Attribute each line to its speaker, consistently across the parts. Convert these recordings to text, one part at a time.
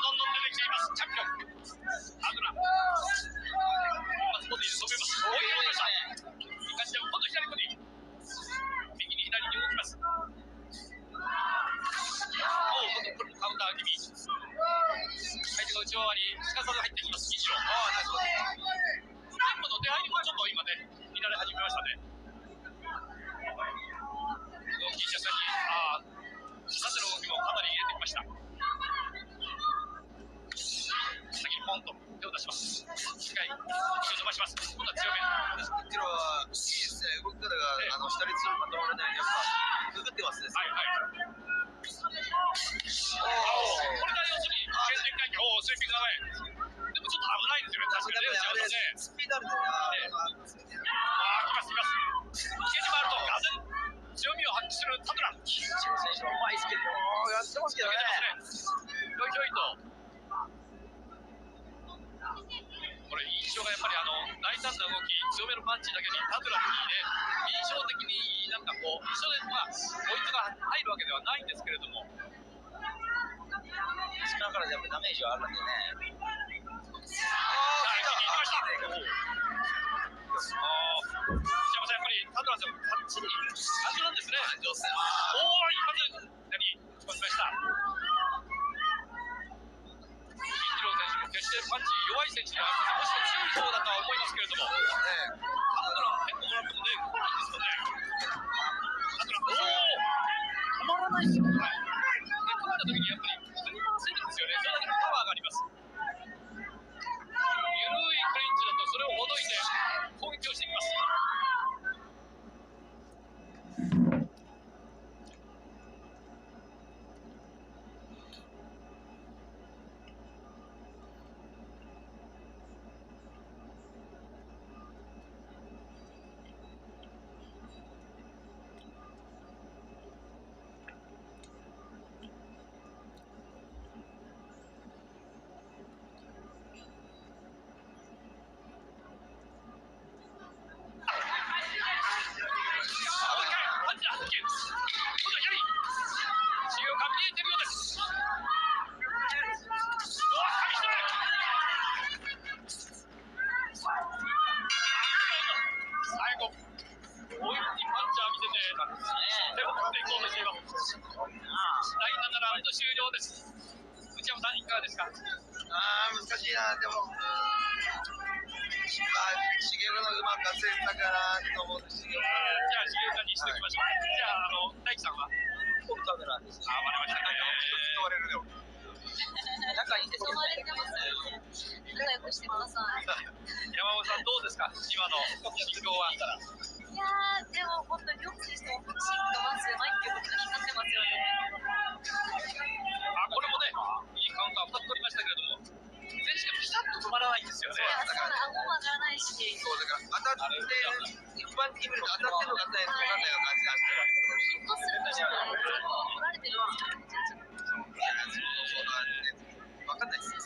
Speaker 1: どんどん出てきています。チャンピオンアドラー松本に止めます。追い込みました。いい感じで今度左に右に左に動きます。今度これもカウンター気味。相手が内回りすかさず入ってきます。一郎。スタンプの出入りもちょっと今ね乱れ始めましたね。動き着に縦の動きもかなり入れてきました。先にポンと手を出します。しっかり足を伸ばします。今度は強め。
Speaker 2: 一郎はいいですね。動き方が下につるまとまらないようなくぐってますね。
Speaker 1: はいはい。これが要するに原点回帰。スイーピング長い。でもちょっと危ないですよね。確かにね。
Speaker 2: スピードあるんで
Speaker 1: 来ます来ます。池に回るとがぜん強みを発揮するタトラ。
Speaker 2: 一郎選手はうまいですけどやってますけどね。
Speaker 1: ひょいひょいと。これ印象がやっぱり大胆な動き、強めのパンチだけにタトラにね、印象的になんかこう一緒でポイントが入るわけではないんですけれども、
Speaker 2: 力からやっぱダメージはあるんでね。
Speaker 1: やっぱりタトラさんパッチリ感じなんですね。一発何打ち込みました。一郎選手も決してパンチ弱い選手ではなくて、むしろ強い方だとは思いますけれども、タトラ結構もらうことでいいですよね。タトラ止まらないですよ。組んだ時にやっぱり振り回せるんですよね。それだけのパワーがあります。緩いクリンチだとそれをほどいて攻撃をしていきます。終了です。内山さんいかがですか。
Speaker 2: 難しいな。でも茂のうまく出せたかなと思うんですけど、じゃ
Speaker 1: あ茂さんにしておきましょう。じゃあ大樹さんは
Speaker 2: コルタブラです。
Speaker 1: 割れましたね。
Speaker 2: 使われるね。
Speaker 3: 仲いいですね。仲良くしてください。
Speaker 1: 山本さんどうですか今の心境は。
Speaker 3: いやーでも本当に両選手ともピチッとまず前っていうことが光ってますよね。
Speaker 1: これもねいいカウンター2つ取りましたけれども、選手がピタッと止まらないんですよね。
Speaker 3: 顎も上がらないし。
Speaker 2: そうだから当たって一般的に見ると当たってるのか当たってないのか分かんないような感じが
Speaker 3: ヒットするとしか取られてるんですよね。
Speaker 2: 分かんないですよ。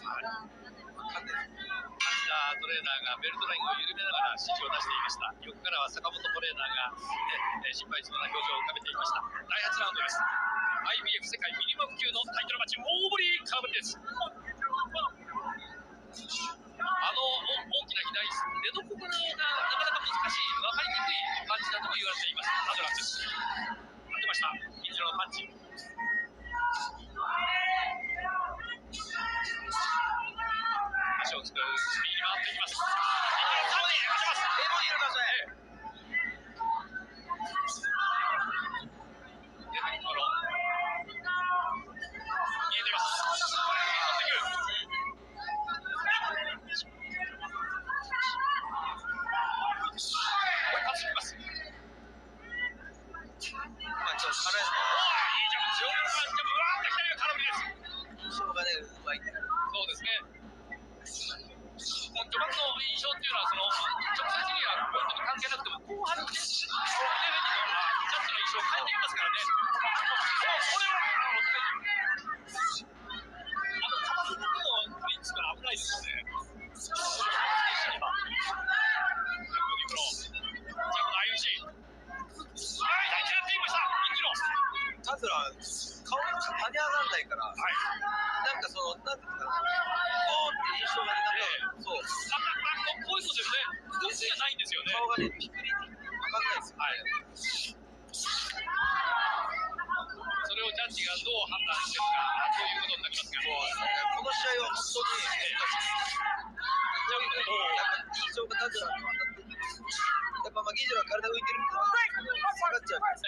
Speaker 1: トレーナーがベルトラインを緩めながら指示を出していました。横からは坂本トレーナーが、心配そうな表情を浮かべていました。第8ラウンドです。IBF 世界ミニマム級のタイトルマッチ、大堀空振りです。大きな左出どころがなかなか難しい、分かりにくいパンチだとも言われています。アドラーです。当てました。インジロのパンチ。足をつくスピーに回っていきます。序盤の印象
Speaker 2: って印象がね、そう。
Speaker 1: こういうのですね、普通じゃないんですよね。
Speaker 2: 顔がね、ピクリって分かんないですよ。
Speaker 1: はい。それをジャッジがどう判断しているかということになりますが、
Speaker 2: この試合は本当に難しいです。やっぱ印象がタズラに当たってる。やっぱギジラは体浮いてるんで下がっちゃうんです。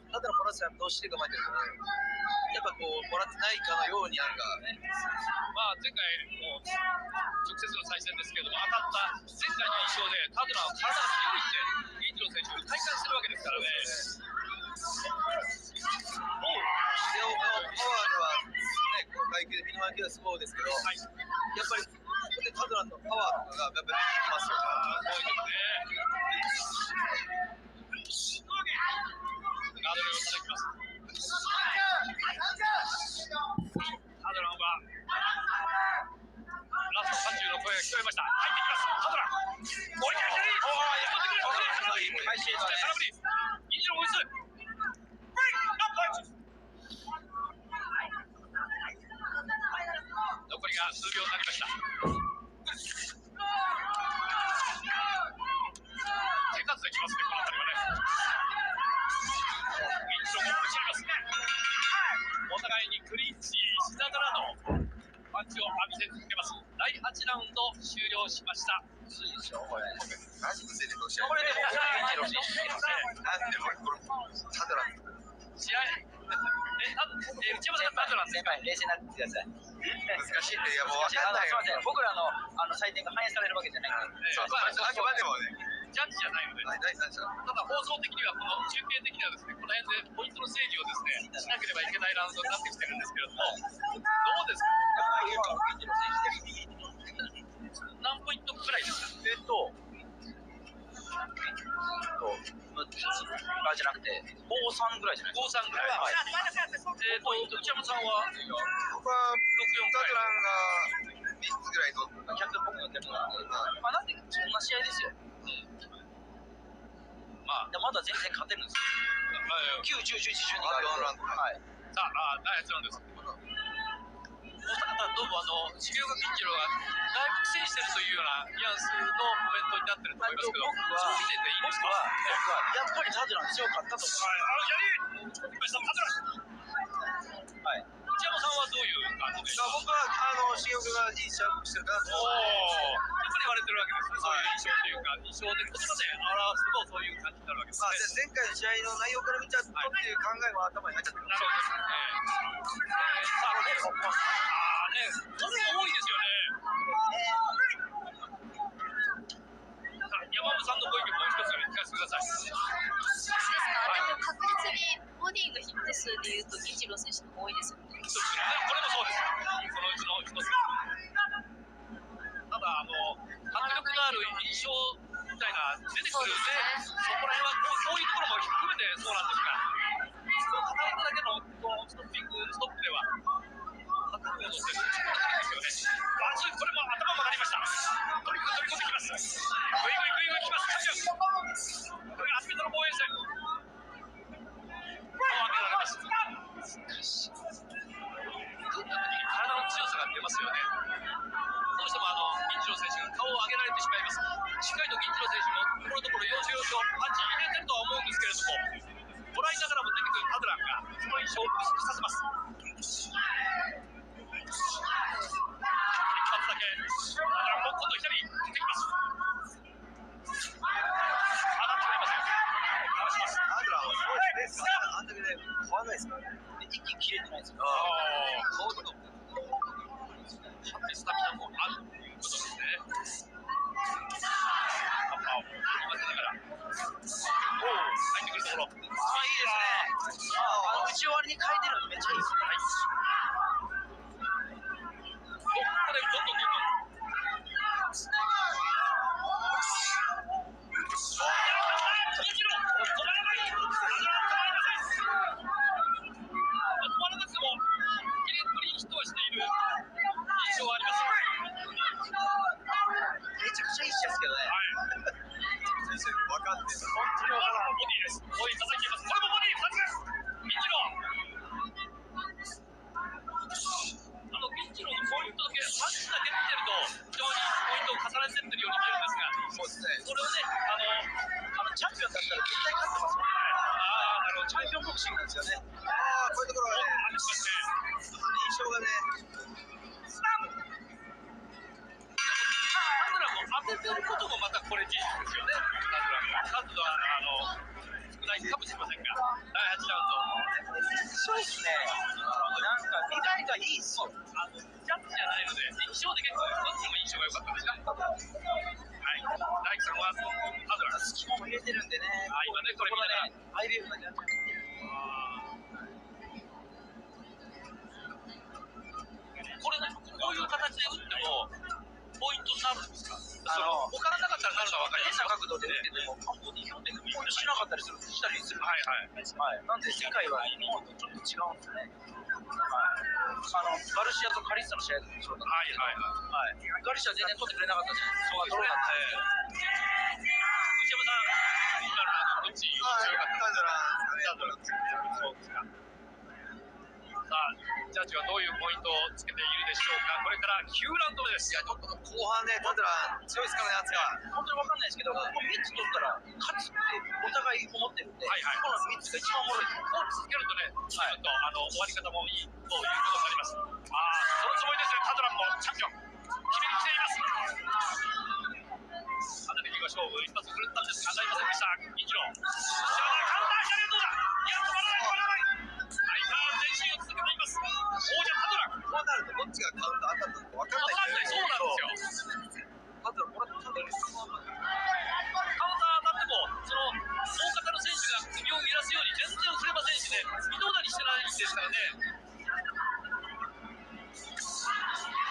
Speaker 2: タズラもらってたらどうして構えてるから、やっぱこうもらってないかのようになんか、
Speaker 1: まあ前回も直接の再戦ですけれども、当たった前回の印象でタズラは体が強いって銀次郎選手体感してるわけですからね。
Speaker 2: パワーではね、この階級でミニマム級はすごいですけど、やっぱりここでタズラのパワーとかがやっぱり出てきますよね。
Speaker 1: すごいですね。ガードレールを叩きます。タズラはラスト30の声が聞こえました。入ってきます。タズラ。もう一回左。空振り。空振り。銀次郎追いつ。残りが数秒になりました。手数できますね、この辺りはね。銀次郎もぶち上げます。お互いにクリンチ、膝からのパンチを浴びせ続けます。第8ラウンド終了しました。
Speaker 2: むずいでしょ、これ。マジむずいでしょ。
Speaker 1: これでも
Speaker 2: 銀次郎選手なんでこれタズラ
Speaker 1: 試合内山さんがタズラ
Speaker 4: 先輩、冷静になってください。
Speaker 2: 難しいんで、いやもう分かんないよ。
Speaker 4: すみません、僕らの採点が反映されるわけじゃないんで。
Speaker 2: そう、あくまでもね、
Speaker 1: ジャッジじゃないので、
Speaker 2: 第三者。
Speaker 1: ただ放送的には、この中継的にはですね、この辺でポイントの整理をですね、しなければいけないラウンドになってきてるんですけれども、どうですか、何ポイントくらいですか。
Speaker 4: じゃなくて、53ぐらいじゃないですか。
Speaker 1: 53ぐらい。
Speaker 4: はい。
Speaker 1: 内山さんは
Speaker 2: 僕は
Speaker 1: 64
Speaker 2: タズランが3つぐらい取った。
Speaker 4: 100っぽくなってるから。まあ、なんで、そんな試合ですよ。
Speaker 1: まあ、
Speaker 4: でまだ全然勝てるんですよ。9、10、11、12がある。はい。
Speaker 1: さあ、第8ラウンドです。大阪からどうも重岡銀次郎がだいぶ苦戦してるというようなニュアンスのコメントになってると思いますけど、その時点でいいですか。
Speaker 4: やっぱりタズラン強かったと思います。
Speaker 1: 左。来ました、タズラ。
Speaker 4: はい。
Speaker 1: 内山さんはどういう感じですか。
Speaker 2: 僕は新岡がいい試合をしてるかなと思
Speaker 1: やっぱり言われてるわけですね。そういう印象というか、印象で言葉で表すとそういう感じになるわけですね。
Speaker 2: 前回の試合の内容から見ちゃうとっていう考えも頭に入っちゃってる。
Speaker 1: なるほどですね。さあ、これ多いですよね。山本さんのご意見もう一つ聞かせてください。
Speaker 3: ですか。でも確実にボディのヒット数でいうと銀次郎選手の方が多いですよね。
Speaker 1: これもそうです。そのうちの一つ。ただ迫力のある印象みたいな出てくるんで、そこら辺はこういうところも含めてそうなんですが、その叩くだけのストッピングストップでは叩くものってそこだけですよね。これも頭曲がりました。とにかく飛び込んできます。グイグイきます。これがアスピードの防衛戦。上げられます。しかし打った時に体の強さが出ますよね。どうしても銀次郎選手が顔を上げられてしまいます。しっかりと銀次郎選手もところどころ要所要所パンチ入れてるとは思うんですけれども、もらいながらも出てくるタズランがその印象を薄くさせます。一発だけタズランも今度左出てきます。当たってくれません。かわします。
Speaker 2: タズランはすごいですね。あんだけで変わらないですからね。
Speaker 4: 一気に切れてないですよ。
Speaker 2: そういうこと。
Speaker 1: スタミナもあるということですね。カッパを今出ながら入ってくるところ。いいですね。
Speaker 4: 打ち終わりに変えてるのめっちゃいいですね。
Speaker 1: ハドラーも当ててることもまたこれ事実ですよね。ハドラーが数は少ないかもしれませんが、第8ラウンド。
Speaker 2: そうですね。なんか見栄えがいいっすよ。
Speaker 1: ジャッジじゃないので、印象的にどっちも印象が良かったですか。はい、第3はハドラー。
Speaker 2: 隙間も入れてるんでね。
Speaker 1: 今ね、これ見ながら。
Speaker 2: IBF がジャッジ入ってる。
Speaker 1: これね、こういう形で打ってもポイントになるんですか。他がなかったらなるのは分かります。
Speaker 2: 変な角度で打ってても、ボディーってポイントしなかったりする、したりする。
Speaker 1: はいはい。
Speaker 2: なんで世界は日本とちょっと違うんですね。ガルシアとカリッサの試合でもそうだった。
Speaker 1: はいはいはい。
Speaker 2: ガルシア全然取ってくれなかったじゃないですか。そうだったんで。
Speaker 1: 内山さん、今のどっち印象良かったですか。さあ、ジャッジはどういうポイントをつけているでしょうか。これから9ラウンド目です。
Speaker 2: いや、ちょっと後半ね、タドラー強いですからね、圧が。本当に分かんないですけど、ここ3つ取ったら、勝つってお互い思ってるんで、
Speaker 1: はいはい、
Speaker 2: この3つが一番おもろい。
Speaker 1: こう続けるとね、ちょっと終わり方もいいということになります。そのつもりですね、タドラーもチャンピオン。決めに来ています。かなり勝負、一発振るったんですが、当たりませんでした。イチロー。カウンター左どうだ。いや、止まらない、止まらない。ライター前進を続けています。王者タドラー。
Speaker 2: こうなるとどっちがカウンター当たったのか分からない。
Speaker 1: そうなんですよ。
Speaker 2: タドラーもらったんだよね。
Speaker 1: カウンター当たっても、その大方の選手が首を揺らすように全然振れませんしね、微動だにしてないんですからね。綺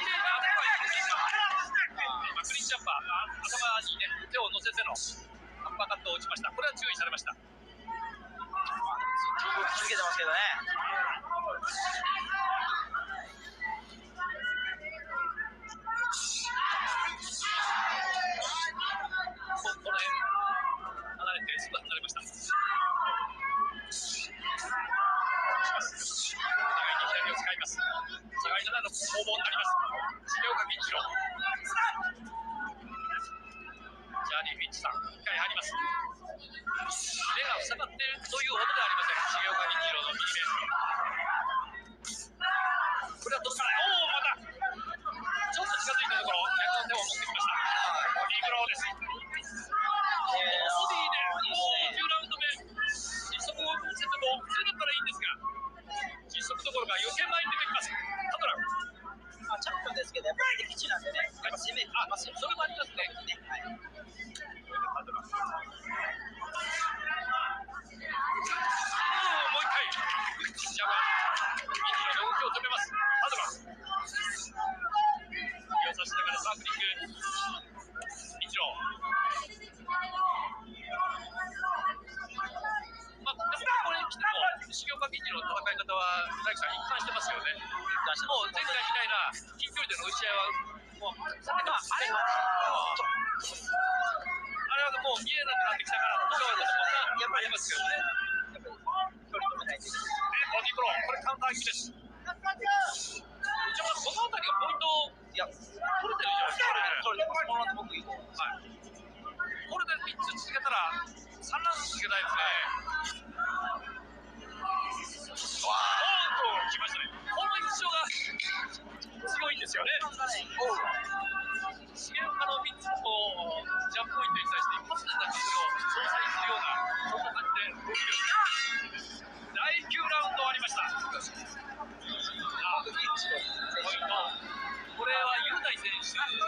Speaker 1: 麗な当たりはいいんですが、クリーンジャンパー、頭にね、手を乗せてのアッパーカットを打ちました。これは注意されました。
Speaker 2: 続けてますけどね。
Speaker 1: この辺離れてすぐ離れました。お互いに左を使います。互い7の攻防になります。重岡銀次郎。ジャーニー・フィッチさん、1回入ります。目が塞がっているというほどではありません。重岡銀次郎の右目。これはどうかな。またちょっと近づいたところ、逆の手を持ってきました。ボディーブローです。ボディでもう10ラウンド目、実測を見せても普通だったらいいんですが、実測どころか余計前に出てきます。タドラー。
Speaker 2: チャンピオンですけど、やっぱり敵地なんでね、やっぱ攻めてますよ。
Speaker 1: それもありますね。タドラー。もう一回。ジャバー。右の動きを止めます。タドラー。指を差しながらサークリング。一郎。これに来ても重岡銀次郎の戦い方は大樹さん一貫してますよね。もう前回みたいな近距離での打ち合いはもう避けてます。あれはもう見えなくなってきたからとかはやっぱりありますけどね。
Speaker 2: 距離止めないといけない。
Speaker 1: ボディーブロー、これカウンター気味です。じゃあこの辺りがポイントを取れてるじゃないですか。
Speaker 2: 取れてます。この後僕いいと思います。
Speaker 1: はい。これで3つ続けたら3ラウンド続けたいですね。来ましたね。この印象がすごいんですよね。重岡の3つのジャンプポイントに対して一発でなんかそれを相殺するようなそんな感じで第9ラウンド終わりました。ポイント。これは雄大選手ですかね。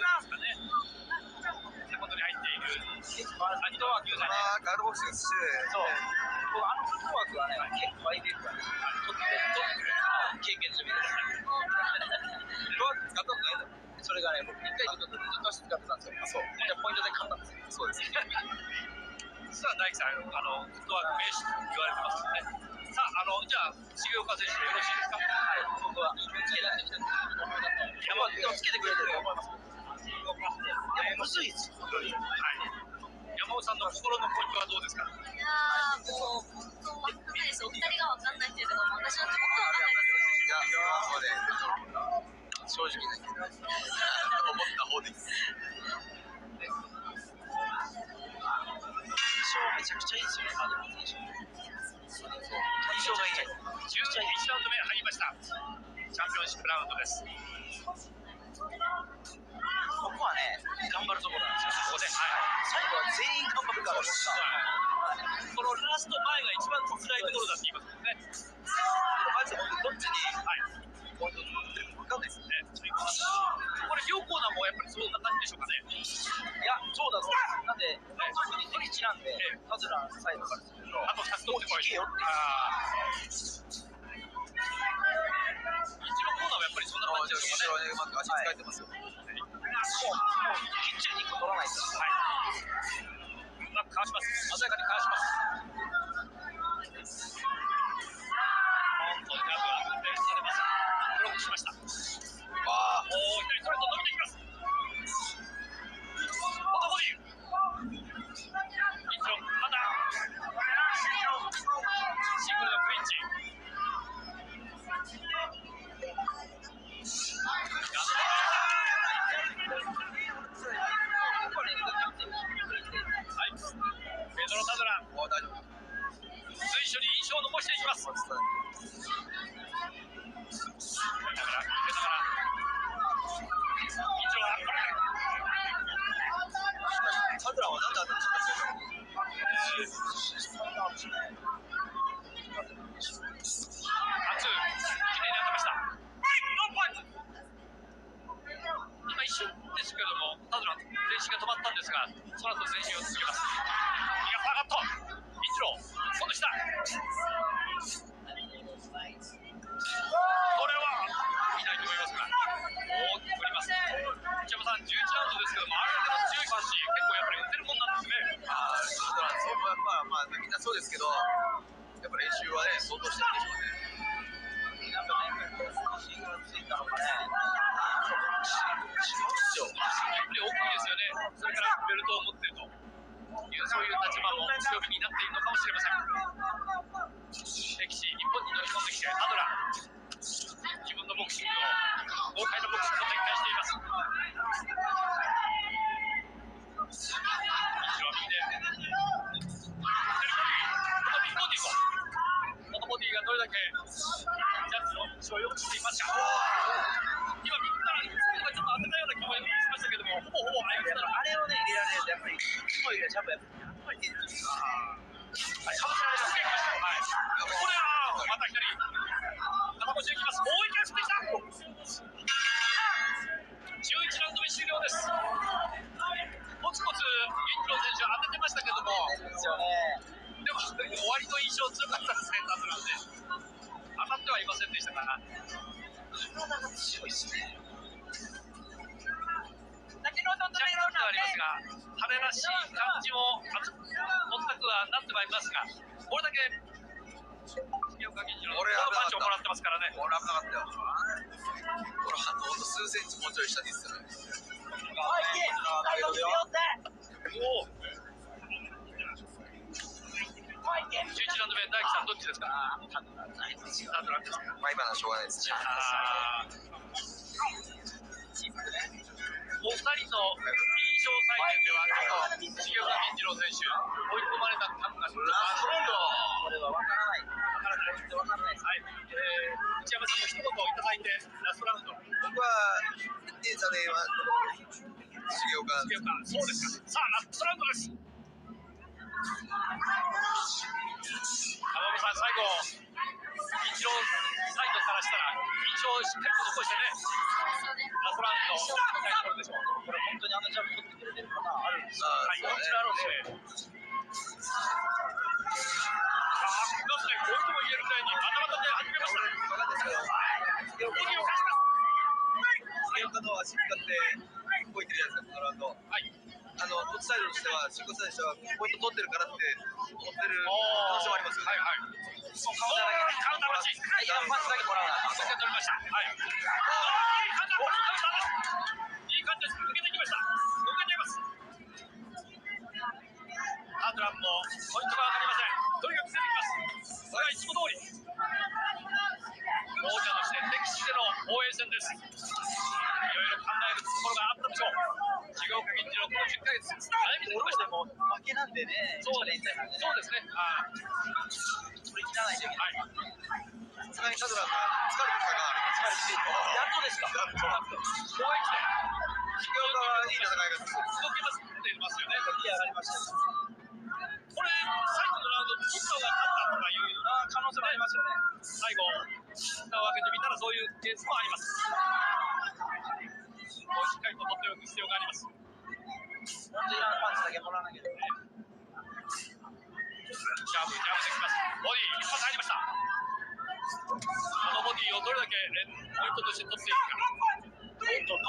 Speaker 1: セコンドに入っているアニトワークが
Speaker 2: ガードボックスですし、そう。フットワークはね、結構 IBF が経験済みです。使ったことないだろ。それがね、僕1回ずっと使ってたんですよ。そう。じゃポイントで勝ったんですよ。そうです。
Speaker 1: 実は大樹さん、フットワーク名手と言われてますよね。さあ、じゃあ、重岡選手でよろしいですか。
Speaker 2: はい、僕はつけられてきたと思います。でもつけてくれてると思います。でもむずいですよ。はい。山本さんの心のポイントはどうですか。
Speaker 3: いやー、もう本当わかんないです。お二人がわかんないっていうのが私なんて本当わかんないです。
Speaker 2: 正直ね、思った方です。めちゃくちゃいいですよね、カードの選手。
Speaker 1: 11ラウンド目入りました。チャンピオンシップラウンドです。
Speaker 2: ここはね、頑張るところなんですよ。
Speaker 1: ここで、
Speaker 2: 最後は全員頑張るから、
Speaker 1: このラスト前が一番辛いところだって言いますもんね。
Speaker 2: まずどっちにポイントを取ってるか分かんないですよね。
Speaker 1: これ両コーナーもやっぱりそんな感じでしょうかね。
Speaker 2: いや、そうだろう。なんで、特に敵地なんで、カズラサイドからすると、
Speaker 1: あと2つ取ってこい。
Speaker 2: よって。
Speaker 1: 一郎コーナーはやっぱりそんな感じでしょうかね。
Speaker 2: うまく足使えてますよ。もうきっちり2個取らないと。
Speaker 1: はい。うまくかわします。鮮やかにかわします。本当にラブはプレーされます。ブロックしました。おお、左ストレート伸びてきます。元ボディ。一郎、また。シングルのクリンチ。ペドロ・タドラン、随所に印象を残していきます。
Speaker 2: タドランは何だったんですか。
Speaker 1: 今一瞬ですけれども、タドラン全身が止まったんですが、その後全身を続けます。右が下がった。一郎、その下。これはいないと思いますが、大きく振ります。内山さん、11ラウンドですけども、あれだけの強いパンチ、結構やっぱり打てるもんなんですね。
Speaker 2: タドラン、そこはまあみんなそうですけど、やっぱ練習はね、相当してるんでしょうね。なんかね、シーンがついたのかね。
Speaker 1: やっぱり大きいですよね。それからベルトを持っているという、そういう立場も強みになっているのかもしれません。歴史、日本に乗り込んできて、タドラン、自分のボクシングを、豪快なボクシングを展開しています。後ろ右で、このボディがどれだけジャッジの印象を良くしていますか。今右からちょっと当てたような気もしましたけども、ほぼほぼあ
Speaker 2: れをね、入れられるとやっぱり声がジャンプやっぱり出るんですよ。
Speaker 1: はい、かぶせられました。はい。これはまた左肩越しできます。もう一回振ってきた。11ラウンド目終了です。コツコツインロ選手当ててましたけども、でも終わりの印象強かったですね。タドランで当たってはいませんでしたから。
Speaker 2: 体が強いですね。
Speaker 1: 若干ありますが、彼らしい感じも持ったくはなってまいりますが、これだけ重岡銀次郎のパンチをもらってますからね。
Speaker 2: これ危なかったよ。これほんと数センチもうちょい下にいってたね。
Speaker 1: 11ラウンド目、大樹さんどっちですか。タドランですか。
Speaker 2: まあ今のはしょうがないですね。
Speaker 1: お二人の印象採点では、重岡銀次郎選手、追い込まれた感がラストラウンド。
Speaker 2: これは分からない。分からないです。
Speaker 1: はい。内山さんも一言いただいて、ラストラウンド。
Speaker 2: 僕は、データでは、重岡。
Speaker 1: そうですか。さあ、ラストラウンドです。青木さん、最後、銀次郎サイドからしたら、印象をしっかりと残してね、ラストラウンド、したいところでしょう。
Speaker 2: これ、本当にあのジャンプ取ってくれてるパターンあるんですよ。
Speaker 1: はい、もちろんあるんですね。ガスでこういうとも言えるぐらいに、またまたで始めました。ボディを返します。
Speaker 2: 重岡の足使って動いてるじゃないですか、このラウンド。はい。こっちサイドとしては、中国サイドとしては、ポイント取ってるからって思ってる可能性もありますよね。はいはい。カウンターパンチ。はい、パンチだけもらうな。
Speaker 1: パンチだけ取りました。はい。いいカウンター。いい感じです。抜けてきました。抜けています。タドランもポイントが分かりません。とにかく攻めてきます。それはいつも通り。王者として歴史での防衛戦です。いろいろ考えるところがあったでしょう。重岡銀次郎、この10ヶ月、悩みできました。
Speaker 2: も負けなんでね、
Speaker 1: そうですね。取り切らないといけない。
Speaker 2: さすがにタドランが疲れてきたか、疲れてきて
Speaker 1: 攻撃戦。
Speaker 2: 重岡はいい戦いが続く。
Speaker 1: 動きますよね。
Speaker 2: ギア上がりましたね。
Speaker 1: これ最後のラウンドどっかが勝ったとかいう
Speaker 2: 可能性もありますよね。
Speaker 1: 最後蓋を開けてみたらそういうケースもあります。しっかりと取っておく必要があります。
Speaker 2: 本当にパンチだけもらわなきゃいけない。
Speaker 1: ジャブできます。ボディ一発入りました。このボディをどれだけネットとして取っていくか。サイドも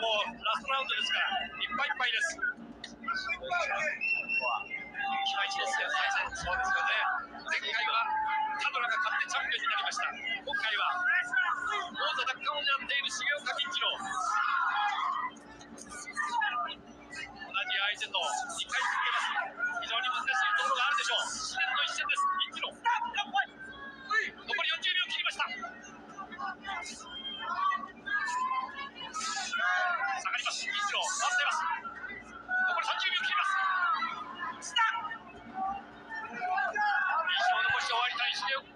Speaker 1: もうラストラウンドですからいっぱいいっぱいです。期待値ですよね。そうですよね。前回はタドラが勝ってチャンピオンになりました。今回は王座奪還を狙っている重岡銀次郎。同じ相手と2回続けます。非常に難しいところがあるでしょう。試練の一戦です。銀次郎。残り40秒切りました。下がります。銀次郎待っています。残り30秒切ります。印象を残して終わりたい重岡。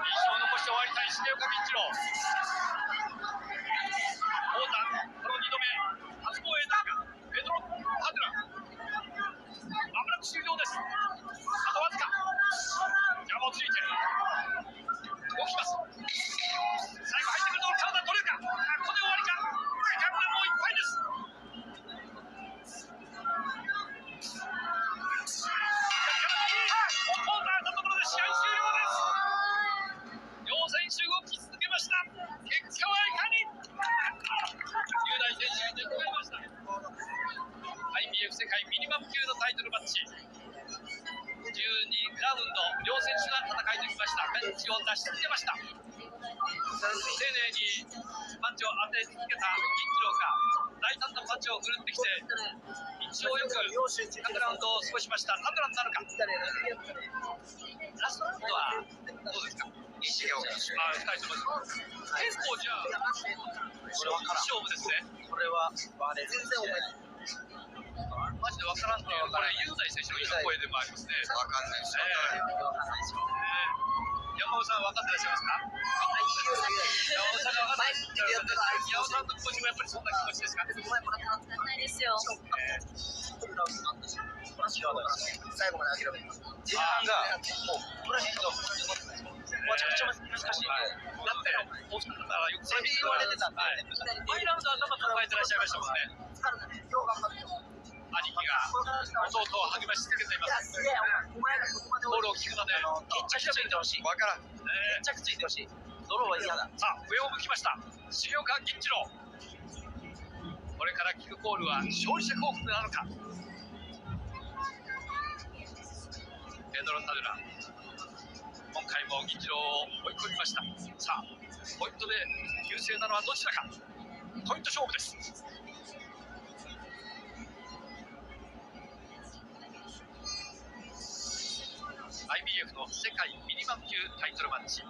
Speaker 1: 印象を残して終わりたい重岡銀次郎。王座この2度目初防衛なるか。ペドロ・ハドラまもなく終了です。あとわずか。邪魔をついて動きます。最後入ってくるところ体取れるか。ここで終わりか。時間がもういっぱいです。オーダーしたところで試合終了です。両選手動き続けました。結果はいかに。雄大選手に出迎えました。IBF 世界ミニマム級のタイトルマッチ。12ラウンド両選手が戦い抜きました。ベンチを出し続けました。丁寧にパンチを当て続けた銀次郎が大胆なパンチを振るってきて印象よく各ラウンドを過ごしました。タドラになるか。ラストラウンドはどうですか。
Speaker 2: 重岡ですね。
Speaker 1: タイトルマッチ。結構じゃあ勝負ですね。
Speaker 2: これは全然覚えない。
Speaker 1: マジで分からんっていうこれ雄大選手のいい声でもありますね。
Speaker 2: 分かんないです。
Speaker 1: 山尾さん分かってらっしゃいますか。山尾さんが分かんない。山尾さんの気持ちもやっぱりそんな気持ちですか。
Speaker 3: 分かんないですよ。
Speaker 2: 最後まで諦めます。前半がもうこの辺のめちゃくちゃ難しい。
Speaker 1: だって大阪からよく
Speaker 2: セビ言われてたんで、
Speaker 1: アイラウンド頭抱えてらっしゃいましたもんね。兄貴が弟を励まし続けています。ボールを聞くので
Speaker 2: 決着ついてほしい。分からん。決着ついてほしい。ドローは嫌だ。
Speaker 1: さあ上を向きました重岡銀次郎。これから聞くコールは勝利者降伏なのか。ペドロ・タドラ今回も銀次郎を追い込みました。さあポイントで優勢なのはどちらか。ポイント勝負です。IBF の世界ミニマム級タイトルマッチ12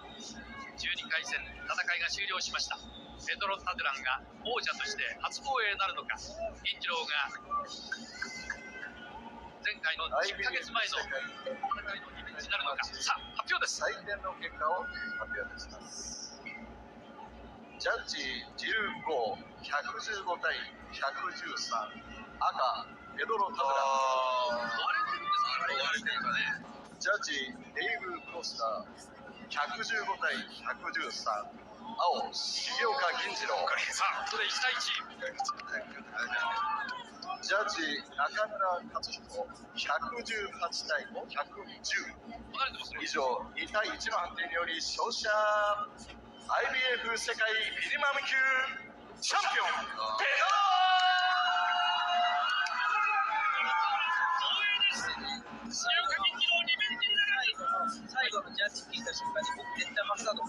Speaker 1: 回戦戦いが終了しました。ペドロ・タドランが王者として初防衛なるのか、銀次郎が前回の10ヶ月前の戦いのリベンジになるのか。さあ発表です。
Speaker 5: 採点の結果を発表いたします。ジャッジ15、115対113、赤ペドロ・タドラン。
Speaker 1: 追われてるんですか。追われてるからね。
Speaker 5: ジャッジデイブ・クロスター115対113、青重岡銀次郎。
Speaker 1: さあここで1対1。
Speaker 5: ジャッジ中村克彦118対110。以上2対1の判定により勝者 IBF 世界ミニマム級チャンピオンペドロ。
Speaker 1: 重岡銀次郎リベンジになる。
Speaker 2: 最後のジャッジ聞いた瞬間に僕絶対マスタード